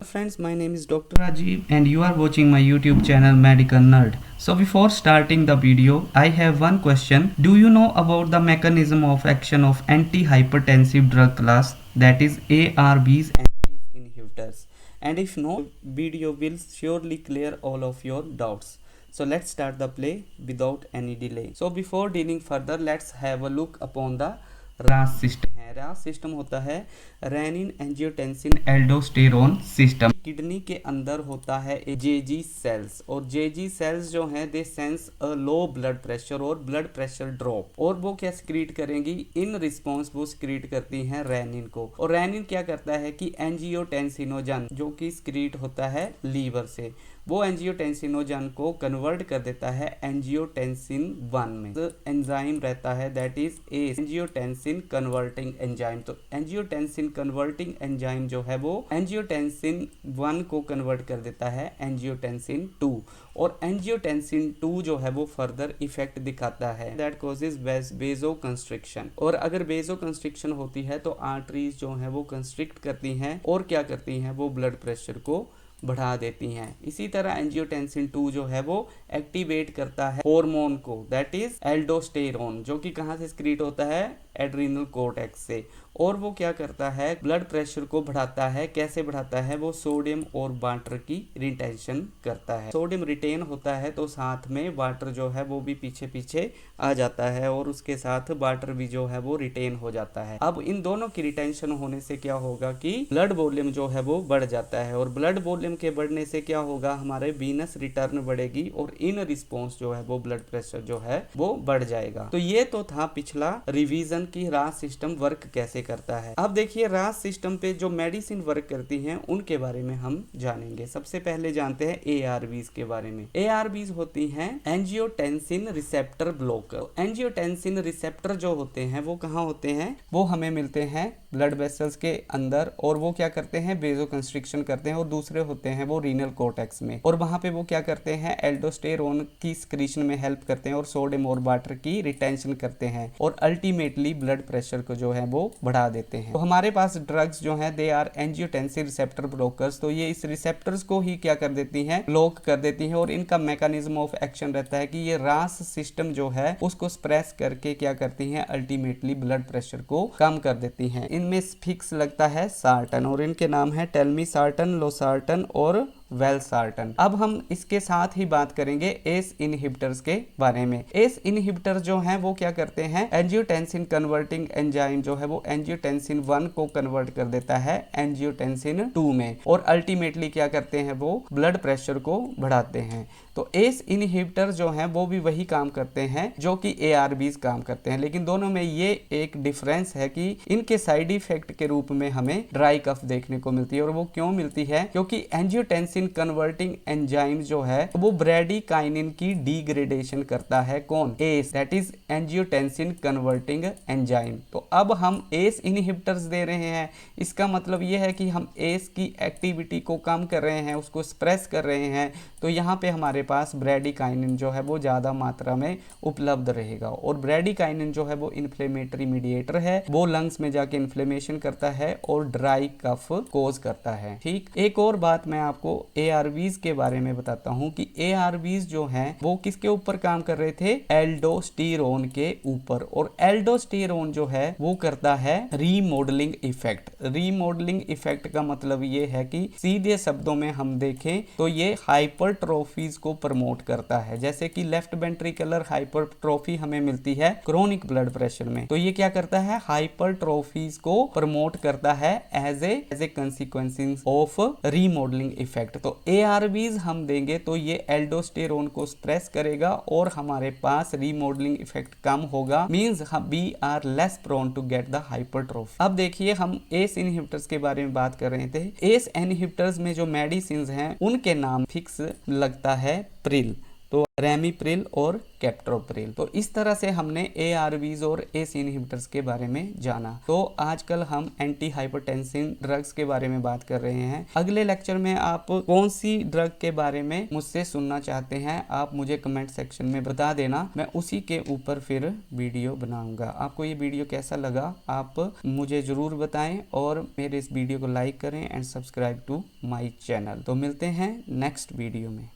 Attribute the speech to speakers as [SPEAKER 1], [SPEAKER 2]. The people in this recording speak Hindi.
[SPEAKER 1] Friends, my name is Dr. Rajiv and you are watching my YouTube channel Medical Nerd. So before starting the video, I have one question. Do you know about the mechanism of action of antihypertensive drug class, that is ARBs and ACE inhibitors? And if no, video will surely clear all of your doubts. So let's start the play without any delay. So before dealing further, let's have a look upon the RAS system है। RAS सिस्टम होता है renin angiotensin aldosterone system. Kidney के अंदर होता है जेजी सेल्स, और जेजी सेल्स जो हैं दे सेंस अ लो ब्लड प्रेशर और ब्लड प्रेशर ड्रॉप, और वो क्या सिक्रीट करेंगी? इन रिस्पॉन्स वो सिक्रीट करती हैं रेनिन को। और रेनिन क्या करता है कि एंजियोटेंसिनोजन जो कि सिक्रीट होता है लीवर से, वो एंजियोटेंसिनोजन को कन्वर्ट कर देता है एंजियोटेंसिन 1 में। एंजाइम रहता है that is angiotensin converting enzyme. तो एंजियोटेंसिन कन्वर्टिंग एंजाइम जो है वो एंजियोटेंसिन 1 को कन्वर्ट कर देता है एंजियोटेंसिन 2, और एंजियोटेंसिन 2 जो है वो फर्दर इफेक्ट दिखाता है दैट कॉजेज वेजो कंस्ट्रिक्शन। और अगर वेजो कंस्ट्रिक्शन होती है तो आर्टरीज जो है वो कंस्ट्रिक्ट करती हैं और क्या करती हैं? वो ब्लड प्रेशर को बढ़ा देती हैं। इसी तरह एंजियोटेंसिन 2 जो है वो एक्टिवेट करता है हार्मोन को दैट इज एल्डोस्टेरोन, जो कि कहाँ से सिक्रीट होता है? एड्रिनल कोर्टेक्स से। और वो क्या करता है? ब्लड प्रेशर को बढ़ाता है। कैसे बढ़ाता है? वो सोडियम और वाटर की रिटेंशन करता है। सोडियम रिटेन होता है तो साथ में वाटर जो है वो भी पीछे पीछे आ जाता है, और उसके साथ वाटर भी जो है वो रिटेन हो जाता है। अब इन दोनों की रिटेंशन होने से क्या होगा कि ब्लड वॉल्यूम जो है वो बढ़ जाता है, और ब्लड वॉल्यूम के बढ़ने से क्या होगा? हमारे वीनस रिटर्न बढ़ेगी, और इन रिस्पॉन्स जो है वो ब्लड प्रेशर जो है वो बढ़ जाएगा। तो ये तो था पिछला रिवीजन की रास सिस्टम वर्क कैसे करता है। अब देखिए रास सिस्टम पे जो मेडिसिन वर्क करती हैं उनके बारे में हम जानेंगे। सबसे पहले जानते हैं एआरबीज के बारे में। एआरबीज होती हैं angiotensin receptor blocker. Angiotensin receptor जो होते हैं वो कहाँ होते हैं? वो हमें मिलते हैं ब्लड वेसल्स के अंदर, और वो क्या करते हैं? वेजो कंस्ट्रिक्शन करते हैं। और दूसरे होते हैं वो रीनल कोर्टेक्स में, और वहां पे वो क्या करते हैं? एल्डोस्टेरोन की सिक्रीशन में हेल्प करते हैं, और सोडियम और वाटर की रिटेंशन करते हैं, और अल्टीमेटली ब्लड प्रेशर को जो है वो बढ़ा देते हैं। तो हमारे पास ड्रग्स जो हैं they are angiotensin receptor blockers. तो ये इस रिसेप्टर्स को ही क्या कर देती हैं? ब्लॉक कर देती हैं, और इनका मैकेनिज्म ऑफ एक्शन रहता है कि ये रास सिस्टम जो है उसको सप्रेस करके क्या करती हैं? अल्टीमेटली ब्लड प्रेशर को कम कर देती हैं। इनमें फिक्स लगता है सार्टन, और इनके नाम है टेल्मिसार्टन, लोसार्टन और वेलसार्टन। अब हम इसके साथ ही बात करेंगे एस इनहिबिटर्स के बारे में। एस इनहिबिटर जो हैं वो क्या करते हैं? एंजियोटेंसिन कन्वर्टिंग एंजाइम जो है वो एंजियोटेंसिन 1 को कन्वर्ट कर देता है एंजियोटेंसिन 2 में, और अल्टीमेटली क्या करते हैं? वो ब्लड प्रेशर को बढ़ाते हैं। तो एस इनहिबिटर जो हैं वो भी वही काम करते हैं जो कि एआरबीज काम करते हैं, लेकिन दोनों में ये एक डिफरेंस है कि इनके साइड इफेक्ट के रूप में हमें ड्राई कफ देखने को मिलती है। और वो क्यों मिलती है? क्योंकि एंजियोटेंसिन कन्वर्टिंग एंजाइम जो है वो ब्रेडिकाइनिन की डिग्रेडेशन करता है। कौन? S, that is angiotensin converting enzyme. तो अब हम एस इनहिबिटर्स दे रहे हैं, इसका मतलब ये है कि हम एस की एक्टिविटी को कम कर रहे हैं, उसको सप्रेस कर रहे हैं। तो यहाँ पे हमारे पास ब्रेडिकाइनिन जो है वो ज़्यादा मात्रा में उपलब्ध रहेगा, और ब्रेडिकाइनिन जो है वो इन्फ्लेमेटरी मीडिएटर है, वो लंग्स में जाके इन्फ्लेमेशन करता है और ड्राई कफ कोज करता है। ठीक, एक और बात मैं आपको एआरबीज के बारे में बताता हूँ कि एआरबीज जो हैं वो किसके ऊपर काम कर रहे थे? एल्डोस्टेरोन के ऊपर। और एल्डोस्टेरोन जो है वो करता है रीमॉडलिंग इफेक्ट। रीमॉडलिंग इफेक्ट का मतलब ये है कि सीधे शब्दों में हम देखें तो ये हाइपरट्रोफीज को प्रमोट करता है। जैसे कि लेफ्ट वेंट्रिकुलर हाइपरट्रोफी हमें मिलती है क्रोनिक ब्लड प्रेशर में, तो ये क्या करता है? हाइपरट्रोफीज को प्रमोट करता है as a consequence of remodeling effect. तो एआरबीज हम देंगे तो ये एल्डोस्टेरोन को सप्रेस करेगा और हमारे पास रीमॉडलिंग इफेक्ट कम होगा, means we are less prone to get the hypertrophy. अब देखिए हम एस इनहिबिटर्स के बारे में बात कर रहे थे। एस इनहिबिटर्स में जो मेडिसिन हैं उनके नाम फिक्स लगता है प्रिल। तो रेमिप्रिल और कैप्टोप्रिल। तो इस तरह से हमने ARVs और ACE इनहिबिटर्स के बारे में जाना। तो आजकल हम एंटी हाइपरटेंसिव ड्रग्स के बारे में बात कर रहे हैं। अगले लेक्चर में आप कौन सी ड्रग के बारे में मुझसे सुनना चाहते हैं, आप मुझे कमेंट सेक्शन में बता देना, मैं उसी के ऊपर फिर वीडियो बनाऊंगा। आपको ये वीडियो कैसा लगा आप मुझे जरूर बताएं और मेरे इस वीडियो को लाइक करें and subscribe to my channel. तो मिलते हैं नेक्स्ट वीडियो में।